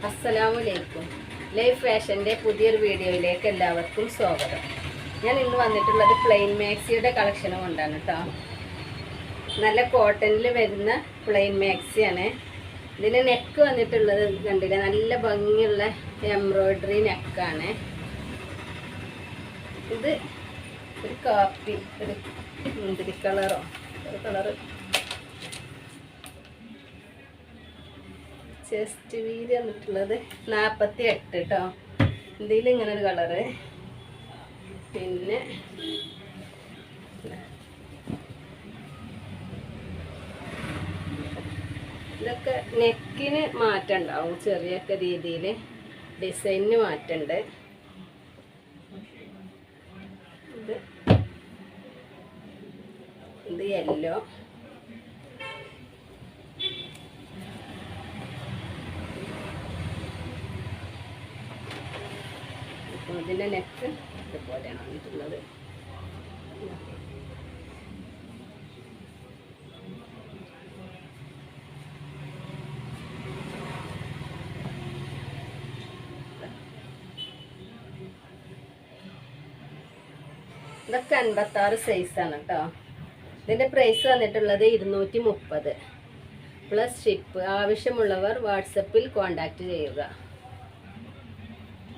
അസ്സലാമലൈക്കും. ലൈഫ് ഫാഷൻ്റെ പുതിയൊരു വീഡിയോയിലേക്ക് എല്ലാവർക്കും സ്വാഗതം. ഞാൻ ഇന്ന് വന്നിട്ടുള്ളത് പ്ലെയിൻ മാക്സിയുടെ കളക്ഷൻ കൊണ്ടാണ് കേട്ടോ. നല്ല കോട്ടണിൽ വരുന്ന പ്ലെയിൻ മാക്സിയാണ്. ഇതിന് നെക്ക് വന്നിട്ടുള്ളത് കണ്ടില്ല, നല്ല ഭംഗിയുള്ള എംബ്രോയ്ഡറി നെക്കാണ്. ഇത് ഒരു കാപ്പി, ഒരു മുന്തിരി കളറോ ഒരു കളറ്. ചെസ്റ്റ് വീതി വന്നിട്ടുള്ളത് 48 കേട്ടോ. ഇതിൽ ഇങ്ങനെ ഒരു കളറ്. പിന്നെ ഇതൊക്കെ നെക്കിന് മാറ്റം ഉണ്ടാവും, ചെറിയൊക്കെ രീതിയിൽ ഡിസൈനിന് മാറ്റമുണ്ട്. ഇത് യെല്ലോ, ഇതിൻ്റെ നെക്ക് ഇതുപോലെയാണ് വന്നിട്ടുള്ളത്. ഇതൊക്കെ 56 സൈസാണ് കേട്ടോ. ഇതിൻ്റെ പ്രൈസ് വന്നിട്ടുള്ളത് 230 പ്ലസ് ഷിപ്പ്. ആവശ്യമുള്ളവർ വാട്സപ്പിൽ കോൺടാക്റ്റ് ചെയ്യുക.